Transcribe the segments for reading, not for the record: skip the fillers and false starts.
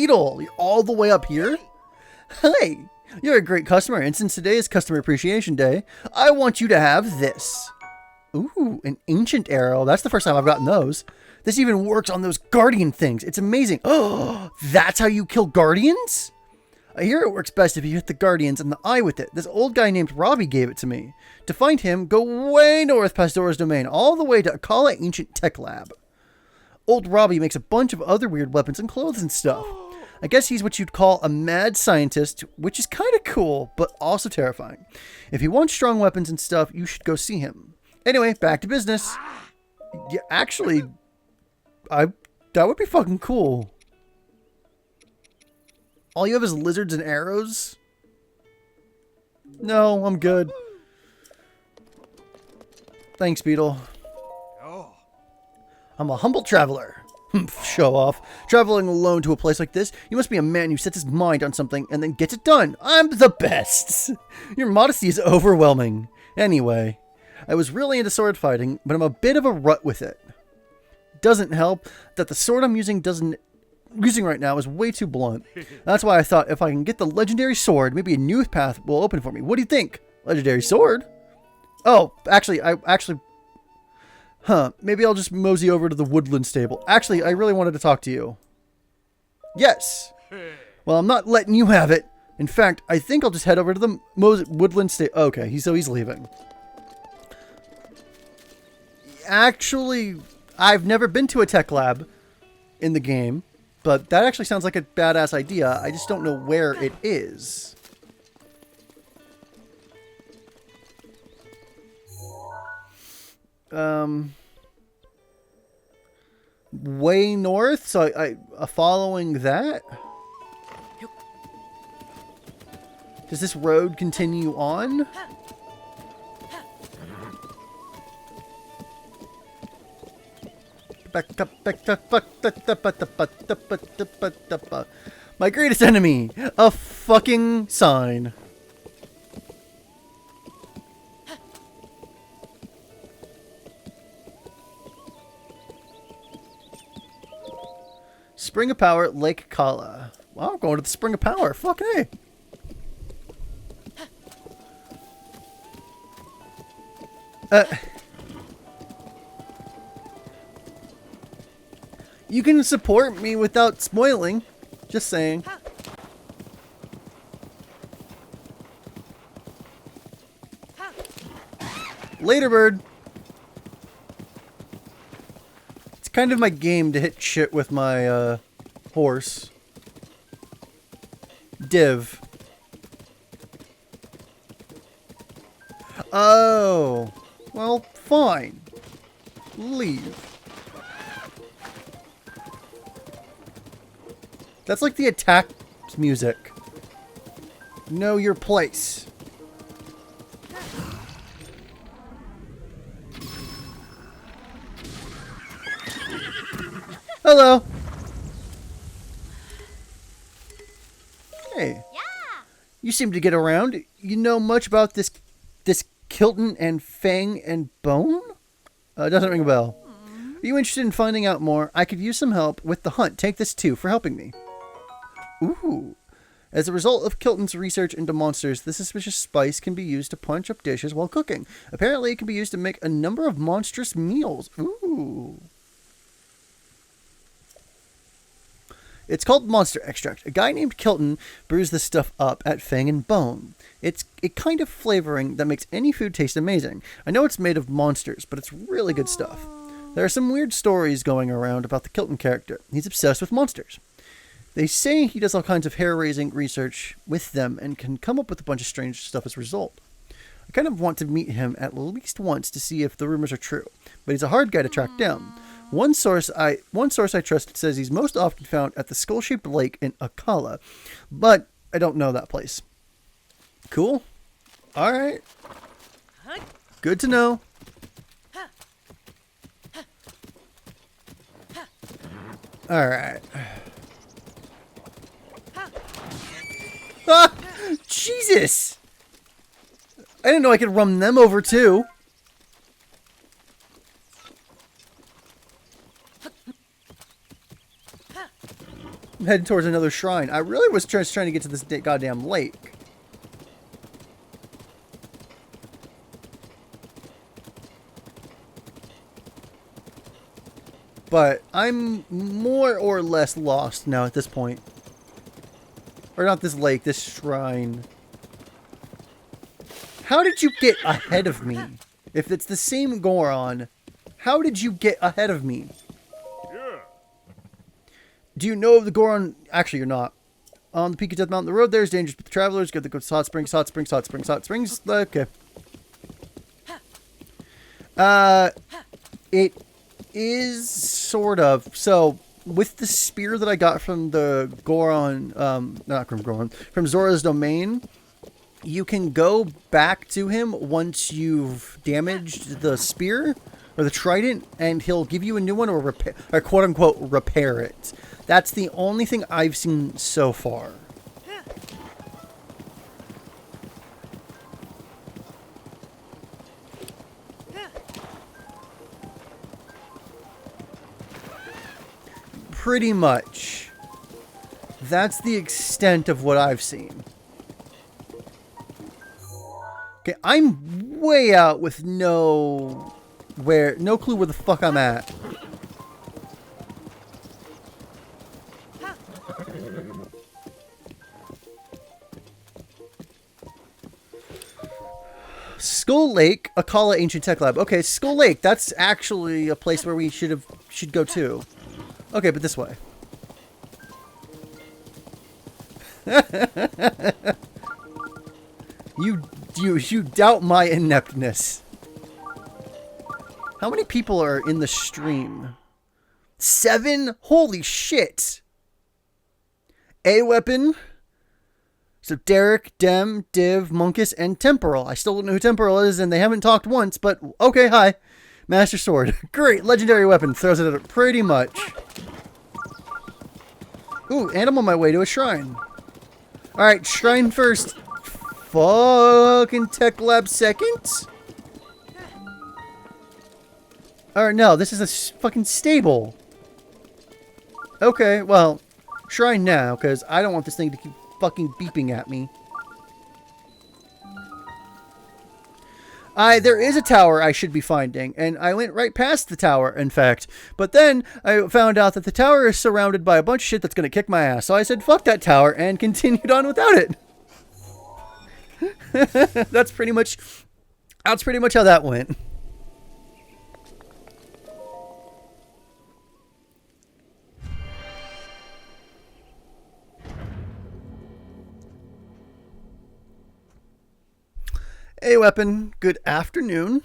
Beetle, you're all the way up here? Hey, you're a great customer, and since today is Customer Appreciation Day, I want you to have this. Ooh, an ancient arrow. That's the first time I've gotten those. This even works on those guardian things. It's amazing. Oh, that's how you kill guardians? I hear it works best if you hit the guardians in the eye with it. This old guy named Robbie gave it to me. To find him, go way north past Dora's Domain, all the way to Akala Ancient Tech Lab. Old Robbie makes a bunch of other weird weapons and clothes and stuff. I guess he's what you'd call a mad scientist, which is kind of cool, but also terrifying. If you want strong weapons and stuff, you should go see him. Anyway, back to business. Yeah, actually, that would be fucking cool. All you have is lizards and arrows? No, I'm good. Thanks, Beetle. I'm a humble traveler. Show off. Traveling alone to a place like this, you must be a man who sets his mind on something and then gets it done. I'm the best. Your modesty is overwhelming. Anyway, I was really into sword fighting, but I'm a bit of a rut with it. Doesn't help that the sword I'm using right now is way too blunt. That's why I thought if I can get the legendary sword, maybe a new path will open for me. What do you think? Legendary sword? Oh, maybe I'll just mosey over to the woodland stable. Actually, I really wanted to talk to you. Yes. Well, I'm not letting you have it. In fact, I think I'll just head over to the woodland stable. Okay, he's leaving. Actually, I've never been to a tech lab in the game, but that actually sounds like a badass idea. I just don't know where it is. Way north, so I following that. Does this road continue on? My greatest enemy, a fucking sign. Spring of Power, Lake Kala. Wow, I'm going to the Spring of Power. Fucking A. You can support me without spoiling. Just saying. Later, bird. It's kind of my game to hit shit with my horse. Div. Oh. Well, fine. Leave. That's like the attack music. Know your place. Hello. Hey. Yeah. You seem to get around. You know much about this Kilton and Fang and Bone? Doesn't ring a bell. Are you interested in finding out more? I could use some help with the hunt. Take this too for helping me. Ooh. As a result of Kilton's research into monsters, this suspicious spice can be used to punch up dishes while cooking. Apparently, it can be used to make a number of monstrous meals. Ooh. It's called Monster Extract. A guy named Kilton brews this stuff up at Fang and Bone. It's a kind of flavoring that makes any food taste amazing. I know it's made of monsters, but it's really good stuff. There are some weird stories going around about the Kilton character. He's obsessed with monsters. They say he does all kinds of hair-raising research with them and can come up with a bunch of strange stuff as a result. I kind of want to meet him at least once to see if the rumors are true, but he's a hard guy to track down. One source I trust says he's most often found at the skull-shaped lake in Akala, but I don't know that place. Cool. All right. Good to know. All right. Ah! Jesus! I didn't know I could run them over too. I'm heading towards another shrine. I really was just trying to get to this goddamn lake. But I'm more or less lost now at this point. Or not this lake, this shrine. How did you get ahead of me? If it's the same Goron, how did you get ahead of me? Yeah. Do you know of the Goron? Actually, you're not. On the peak of Death Mountain, the road there is dangerous, but the travelers get the hot springs, hot springs, hot springs, hot springs. Okay. It is sort of. So, with the spear that I got from the Goron, not from Goron, from Zora's Domain, you can go back to him once you've damaged the spear or the trident, and he'll give you a new one or repair, or quote unquote repair it. That's the only thing I've seen so far. Pretty much. That's the extent of what I've seen. Okay, I'm way out with no clue where the fuck I'm at. Skull Lake, Akala Ancient Tech Lab. Okay, Skull Lake, that's actually a place where we should go to. Okay, but this way. You doubt my ineptness. How many people are in the stream? 7? Holy shit! A weapon. So Derek, Dem, Div, Monkus, and Temporal. I still don't know who Temporal is, and they haven't talked once, but okay, hi. Master Sword. Great, legendary weapon. Throws it at it pretty much. Ooh, and I'm on my way to a shrine. Alright, shrine first. Fucking Tech Lab second? Or no, this is a fucking stable. Okay, well, shrine now, because I don't want this thing to keep fucking beeping at me. There is a tower I should be finding, and I went right past the tower, in fact. But then I found out that the tower is surrounded by a bunch of shit that's going to kick my ass. So I said, fuck that tower, and continued on without it. That's pretty much how that went. A weapon, good afternoon.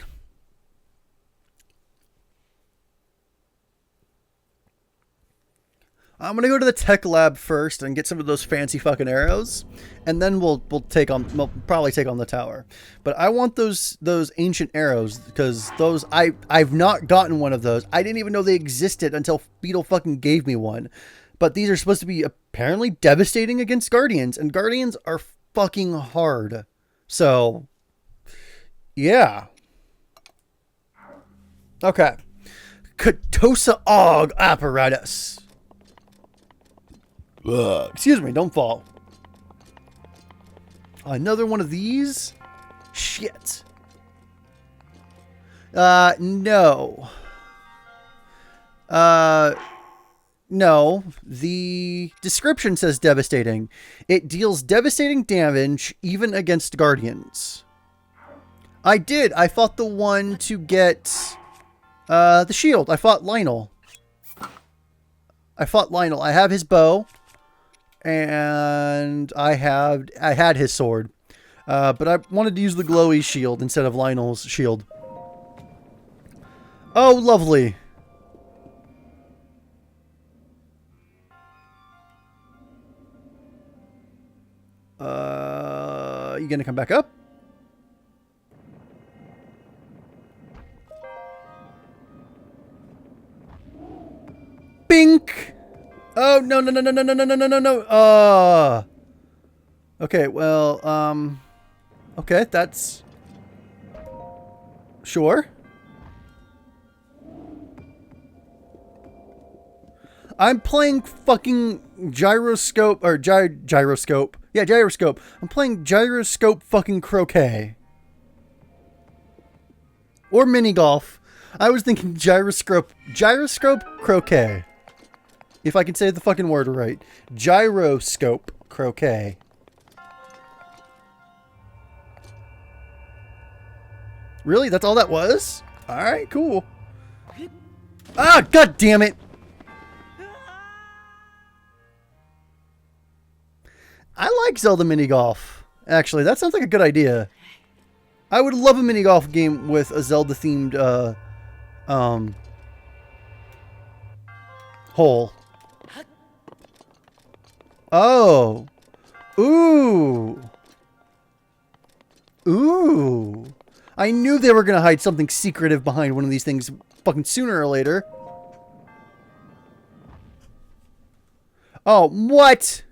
I'm gonna go to the tech lab first and get some of those fancy fucking arrows, and then we'll probably take on the tower. But I want those ancient arrows, because those I've not gotten one of those. I didn't even know they existed until Beetle fucking gave me one. But these are supposed to be apparently devastating against guardians, and guardians are fucking hard. So yeah. Okay. Katosa Og apparatus. Ugh. Excuse me, don't fall. Another one of these? Shit. No. No. The description says devastating. It deals devastating damage even against guardians. I did. I fought the one to get the shield. I fought Lionel. I have his bow, and I had his sword. But I wanted to use the glowy shield instead of Lionel's shield. Oh, lovely. You gonna come back up? Bink! Oh, no, no, no, no, no, no, no, no, no, no. Okay, well, okay, that's... Sure. I'm playing fucking gyroscope, or gyroscope. Yeah, gyroscope. I'm playing gyroscope fucking croquet. Or mini golf. I was thinking gyroscope croquet. If I can say the fucking word right. Gyroscope croquet. Really? That's all that was? Alright, cool. Ah, god damn it! I like Zelda mini golf. Actually, that sounds like a good idea. I would love a mini golf game with a Zelda themed hole. Oh. Ooh. Ooh. I knew they were going to hide something secretive behind one of these things fucking sooner or later. Oh, what?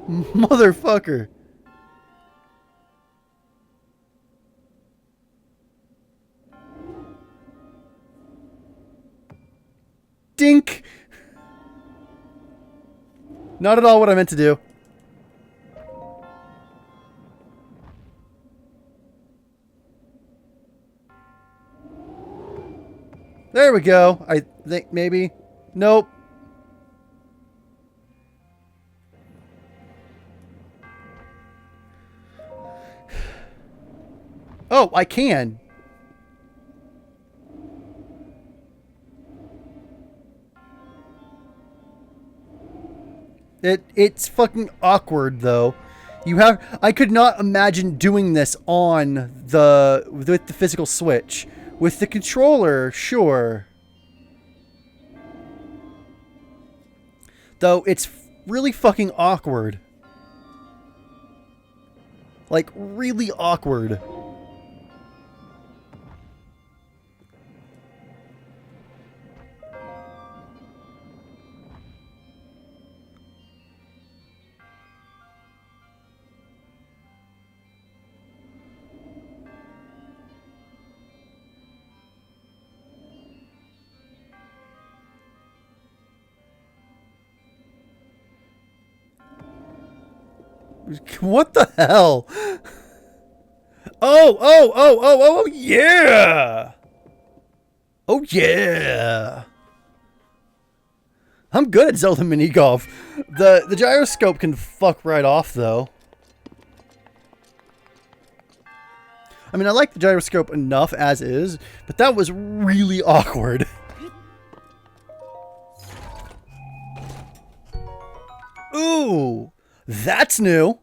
Motherfucker. Dink. Not at all what I meant to do. There we go. I think maybe. Nope. Oh, I can. It's fucking awkward though. I could not imagine doing this with the physical Switch. With the controller, sure. Though it's really fucking awkward. Like really awkward. What the hell? Oh, yeah! Oh, yeah! I'm good at Zelda mini golf. The gyroscope can fuck right off, though. I mean, I like the gyroscope enough as is, but that was really awkward. Ooh! That's new.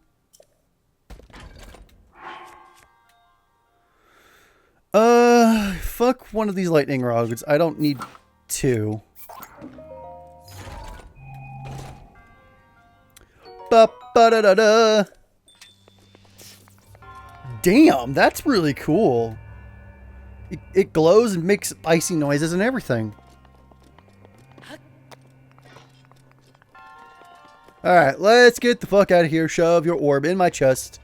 Fuck one of these lightning rods. I don't need two. Ba-ba-da-da-da. Damn, that's really cool. It glows and makes icy noises and everything. Alright, let's get the fuck out of here. Shove your orb in my chest.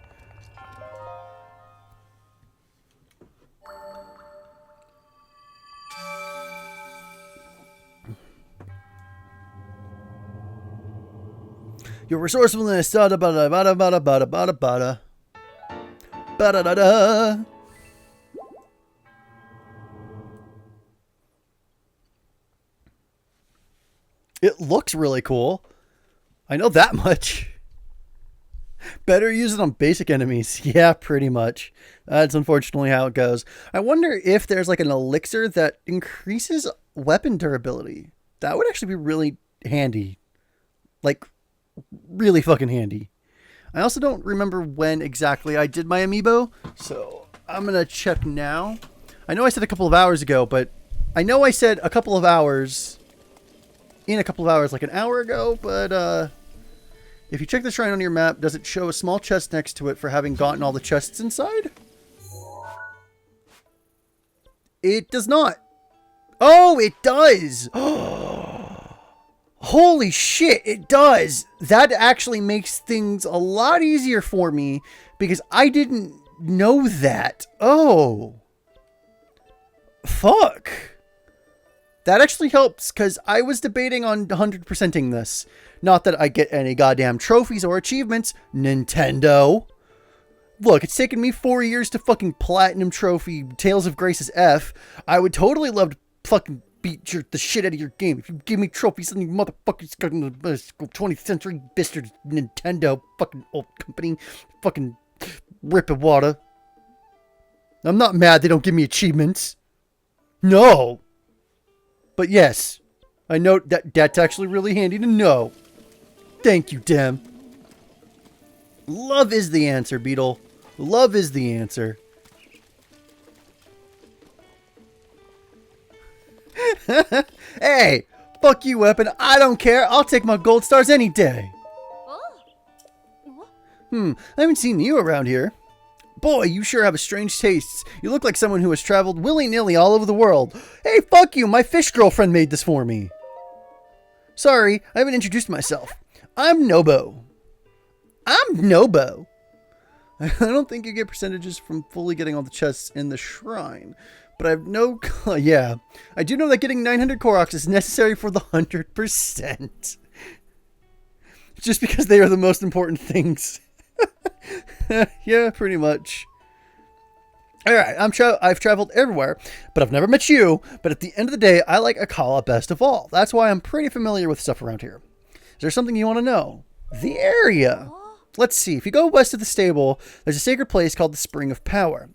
Your resourcefulness. Da da ba da ba da ba da ba da ba da ba da. Ba da da da. It looks really cool. I know that much. Better use it on basic enemies. Yeah, pretty much. That's unfortunately how it goes. I wonder if there's like an elixir that increases weapon durability. That would actually be really handy. Like, really fucking handy. I also don't remember when exactly I did my amiibo, so I'm going to check now. I know I said a couple of hours ago, but I know I said a couple of hours in a couple of hours like an hour ago, but if you check the shrine on your map, does it show a small chest next to it for having gotten all the chests inside? It does not. Oh, it does. Holy shit, it does. That actually makes things a lot easier for me because I didn't know that. Oh. Fuck. That actually helps because I was debating on 100%ing this. Not that I get any goddamn trophies or achievements, Nintendo. Look, it's taken me 4 years to fucking platinum trophy Tales of Grace's F. I would totally love to fucking beat the shit out of your game. If you give me trophies, then you motherfuckers got in the 20th century bastard Nintendo fucking old company. Fucking rip of water. I'm not mad they don't give me achievements. No. But yes, I know that's actually really handy to know. Thank you, Dem. Love is the answer, Beetle. Love is the answer. Hey, fuck you, weapon. I don't care. I'll take my gold stars any day. I haven't seen you around here. Boy, you sure have a strange taste. You look like someone who has traveled willy-nilly all over the world. Hey, fuck you. My fish girlfriend made this for me. Sorry, I haven't introduced myself. I'm Nobo. I don't think you get percentages from fully getting all the chests in the shrine. But I have no... yeah. I do know that getting 900 Koroks is necessary for the 100%. Just because they are the most important things. Yeah, pretty much. Alright, I've traveled everywhere, but I've never met you. But at the end of the day, I like Akala best of all. That's why I'm pretty familiar with stuff around here. Is there something you want to know? The area. Let's see. If you go west of the stable, there's a sacred place called the Spring of Power.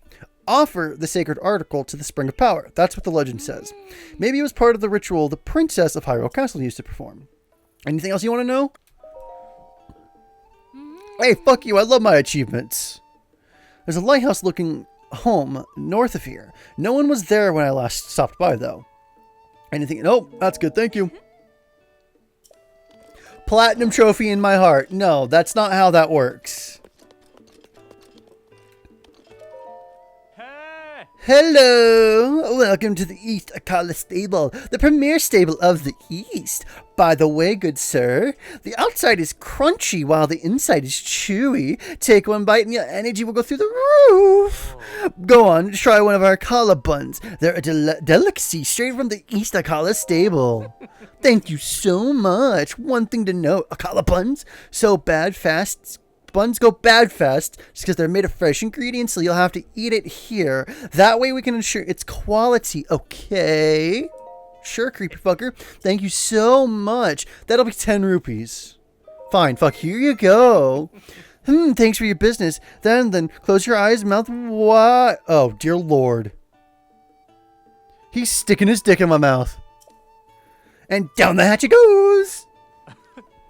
Offer the sacred article to the Spring of Power. That's what the legend says. Maybe it was part of the ritual the princess of Hyrule Castle used to perform. Anything else you want to know? Hey, fuck you. I love my achievements. There's a lighthouse looking home north of here. No one was there when I last stopped by, though. Anything? Nope. That's good. Thank you. Platinum trophy in my heart. No, that's not how that works. Hello! Welcome to the East Akala Stable, the premier stable of the East. By the way, good sir, the outside is crunchy while the inside is chewy. Take one bite and your energy will go through the roof. Go on, try one of our Akala buns. They're a delicacy straight from the East Akala Stable. Thank you so much. One thing to note, Akala buns, so bad fast... Buns go bad fast just because they're made of fresh ingredients, so you'll have to eat it here. That way we can ensure its quality, okay? Sure, creepy fucker. Thank you so much. That'll be 10 rupees. Fine, fuck, here you go. Thanks for your business. Then close your eyes, mouth wide. Oh, dear Lord. He's sticking his dick in my mouth. And down the hatch it goes.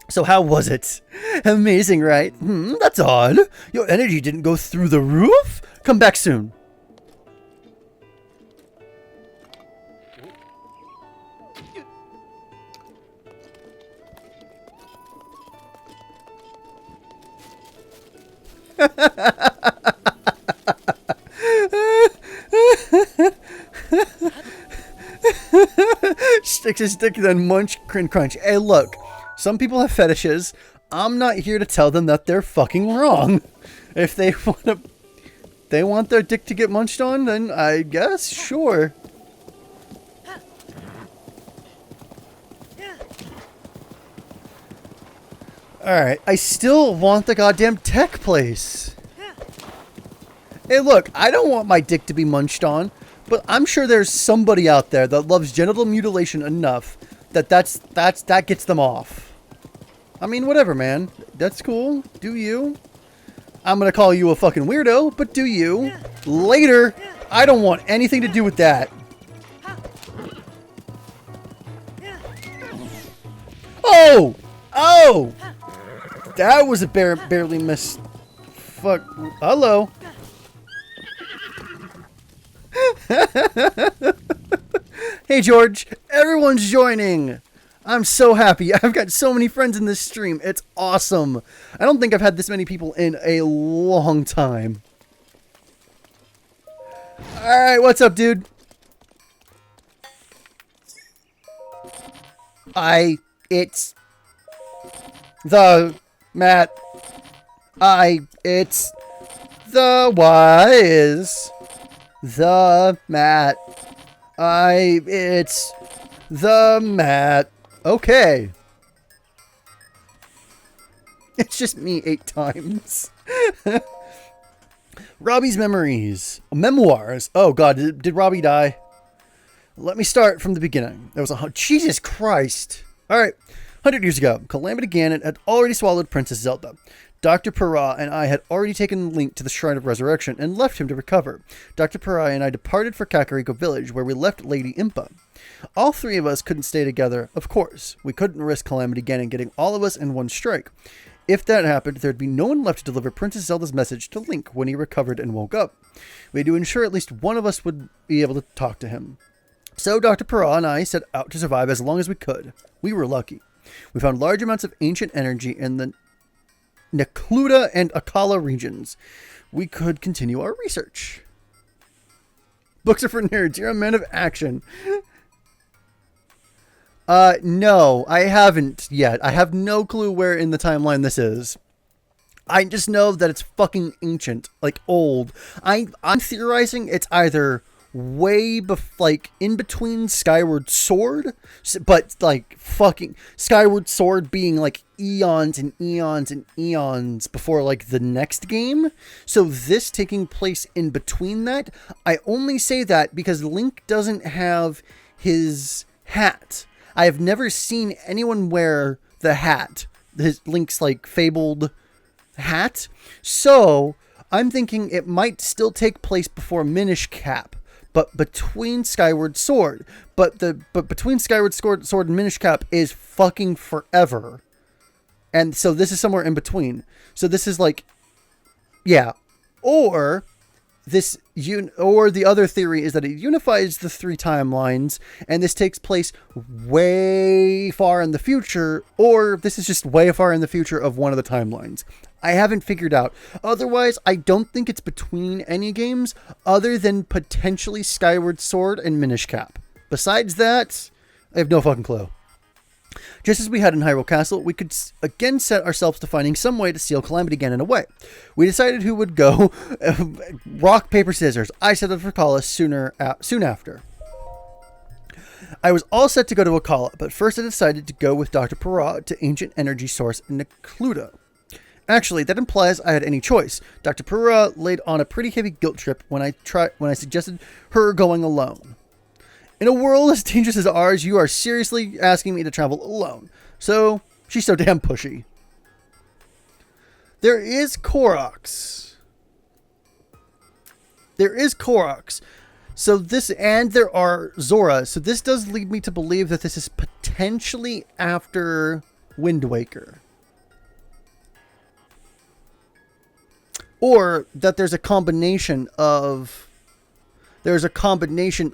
So how was it? Amazing, right? That's odd. Your energy didn't go through the roof? Come back soon. Sticks his dick, then munch, crunch. Hey, look. Some people have fetishes. I'm not here to tell them that they're fucking wrong. If they want their dick to get munched on, then I guess, sure. Alright, I still want the goddamn tech place. Hey look, I don't want my dick to be munched on, but I'm sure there's somebody out there that loves genital mutilation enough that gets them off. I mean, whatever, man. That's cool. Do you? I'm gonna call you a fucking weirdo, but do you? Later. I don't want anything to do with that. Oh! Oh! That was a barely missed. Fuck. Hello. Hey, George. Everyone's joining. I'm so happy. I've got so many friends in this stream. It's awesome. I don't think I've had this many people in a long time. Alright, what's up, dude? It's the mat. It's the wise. The mat. It's the mat. Okay. It's just me 8 times. Robbie's memories. Memoirs. Oh god, did Robbie die? Let me start from the beginning. There was Jesus Christ. Alright. 100 years ago, Calamity Ganon had already swallowed Princess Zelda. Dr. Para and I had already taken Link to the Shrine of Resurrection and left him to recover. Dr. Para and I departed for Kakariko Village, where we left Lady Impa. All 3 of us couldn't stay together, of course. We couldn't risk Calamity Ganon getting all of us in one strike. If that happened, there'd be no one left to deliver Princess Zelda's message to Link when he recovered and woke up. We had to ensure at least one of us would be able to talk to him. So Dr. Para and I set out to survive as long as we could. We were lucky. We found large amounts of ancient energy in the Necluda and Akala regions. We could continue our research. Books are for nerds. You're a man of action. No, I haven't yet. I have no clue where in the timeline this is. I just know that it's fucking ancient, like old. I'm theorizing it's either way like in between Skyward Sword, but like fucking Skyward Sword being like eons and eons and eons before like the next game. So this taking place in between that. I only say that because Link doesn't have his hat. I have never seen anyone wear the hat, his Link's like fabled hat. So I'm thinking it might still take place before Minish Cap, but between Skyward Sword. But between Skyward Sword and Minish Cap is fucking forever. And so this is somewhere in between. So this is like, yeah. Or the other theory is that it unifies the 3 timelines, and this takes place way far in the future, or this is just way far in the future of one of the timelines. I haven't figured out. Otherwise, I don't think it's between any games other than potentially Skyward Sword and Minish Cap. Besides that, I have no fucking clue. Just as we had in Hyrule Castle, we could again set ourselves to finding some way to steal Calamity Ganon away. We decided who would go. Rock, paper, scissors. I set up for Akala soon after. I was all set to go to Akala, but first I decided to go with Dr. Para to Ancient Energy Source in Necluda. Actually, that implies I had any choice. Dr. Para laid on a pretty heavy guilt trip when I suggested her going alone. In a world as dangerous as ours, you are seriously asking me to travel alone. So, she's so damn pushy. There is Koroks. So and there are Zora. So this does lead me to believe that this is potentially after Wind Waker. Or that there's a combination,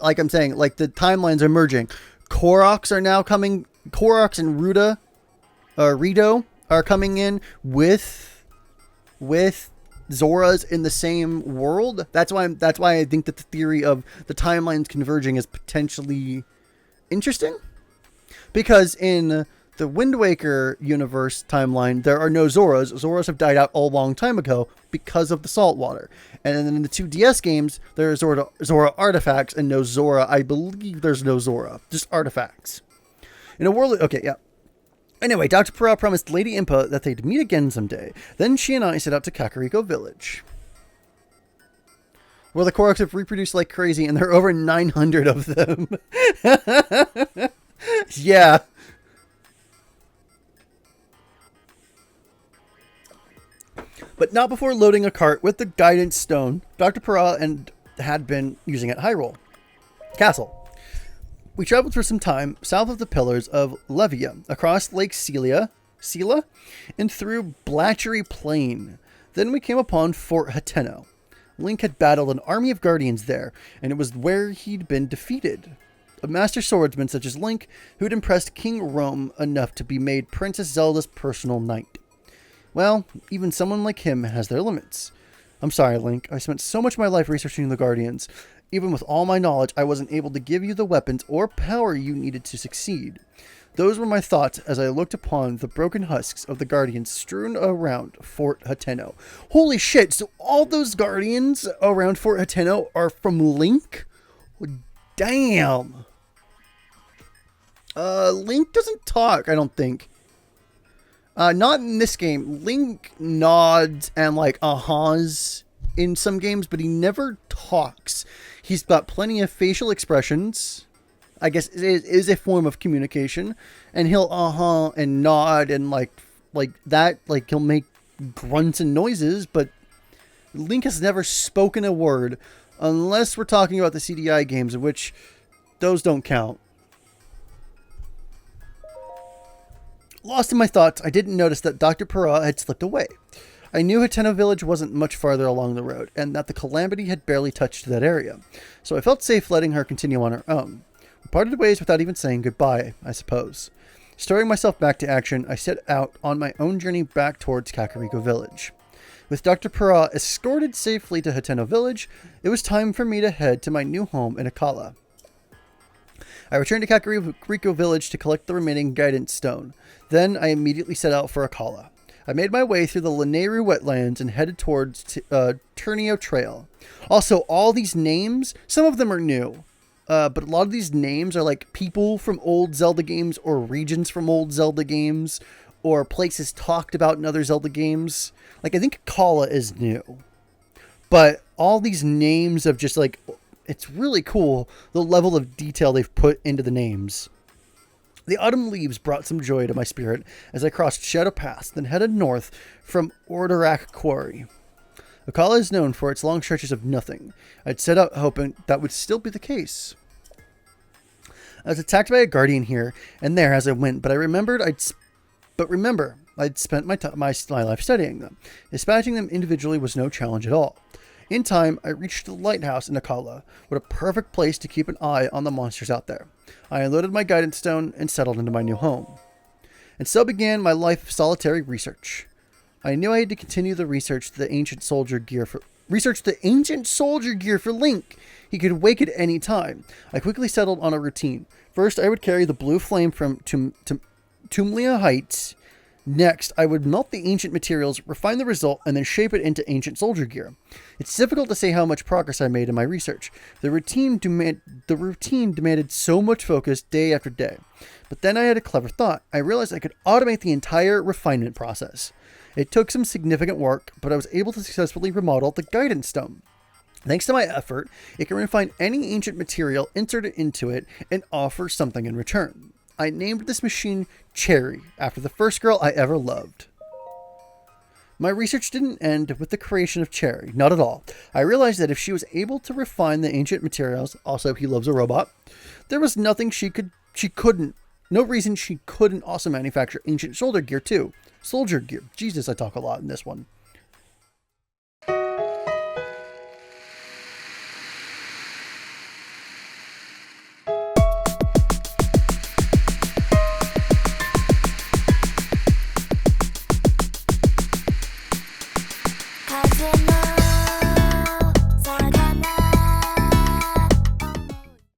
like I'm saying, like the timelines are merging. Koroks are now coming. Koroks and Rito are coming in with Zoras in the same world. That's why I think that the theory of the timelines converging is potentially interesting. Because in the Wind Waker universe timeline, there are no Zoras. Zoras have died out a long time ago because of the salt water. And then in the 2DS games, there are Zora artifacts and no Zora. I believe there's no Zora, just artifacts. In a world... Okay, yeah. Anyway, Dr. Para promised Lady Impa that they'd meet again someday. Then she and I set out to Kakariko Village, where the Koroks have reproduced like crazy, and there are over 900 of them. Yeah. But not before loading a cart with the guidance stone Dr. Para had been using at Hyrule Castle. We traveled for some time south of the Pillars of Levia, across Lake Sela, and through Blatchery Plain. Then we came upon Fort Hateno. Link had battled an army of guardians there, and it was where he'd been defeated. A master swordsman such as Link, who'd impressed King Rome enough to be made Princess Zelda's personal knight. Well, even someone like him has their limits. I'm sorry, Link. I spent so much of my life researching the Guardians. Even with all my knowledge, I wasn't able to give you the weapons or power you needed to succeed. Those were my thoughts as I looked upon the broken husks of the guardians strewn around Fort Hateno. Holy shit, so all those guardians around Fort Hateno are from Link? Damn. Link doesn't talk, I don't think. Not in this game. Link nods and like ahas in some games, but he never talks. He's got plenty of facial expressions. I guess it is a form of communication, and he'll and nod and like that, like he'll make grunts and noises, but Link has never spoken a word, unless we're talking about the CDI games, in which those don't count. Lost in my thoughts, I didn't notice that Dr. Para had slipped away. I knew Hateno Village wasn't much farther along the road, and that the Calamity had barely touched that area, so I felt safe letting her continue on her own. We parted ways without even saying goodbye, I suppose. Stirring myself back to action, I set out on my own journey back towards Kakariko Village. With Dr. Para escorted safely to Hateno Village, it was time for me to head to my new home in Akala. I returned to Kakariko Village to collect the remaining guidance stone. Then I immediately set out for Akala. I made my way through the Lanayru wetlands and headed towards Turnio Trail. Also, all these names, some of them are new. But a lot of these names are like people from old Zelda games or regions from old Zelda games or places talked about in other Zelda games. Like, I think Akala is new. But all these names of just like, it's really cool the level of detail they've put into the names. The autumn leaves brought some joy to my spirit as I crossed Shadow Pass, then headed north from Ordorak Quarry. Akala is known for its long stretches of nothing. I'd set out hoping that would still be the case. I was attacked by a guardian here and there as I went, but remember, I'd spent my life studying them. Dispatching them individually was no challenge at all. In time, I reached the lighthouse in Akala. What a perfect place to keep an eye on the monsters out there. I unloaded my guidance stone and settled into my new home. And so began my life of solitary research. I knew I had to continue the research the ancient soldier gear for Link. He could wake at any time. I quickly settled on a routine. First, I would carry the blue flame from Tumlia Heights. Next, I would melt the ancient materials, refine the result, and then shape it into ancient soldier gear. It's difficult to say how much progress I made in my research. The routine demanded so much focus day after day. But then I had a clever thought. I realized I could automate the entire refinement process. It took some significant work, but I was able to successfully remodel the guidance stone. Thanks to my effort, it can refine any ancient material, insert it into it, and offer something in return. I named this machine Cherry, after the first girl I ever loved. My research didn't end with the creation of Cherry, not at all. I realized that if she was able to refine the ancient materials, also he loves a robot, there was nothing no reason she couldn't also manufacture ancient soldier gear too. Soldier gear. Jesus, I talk a lot in this one.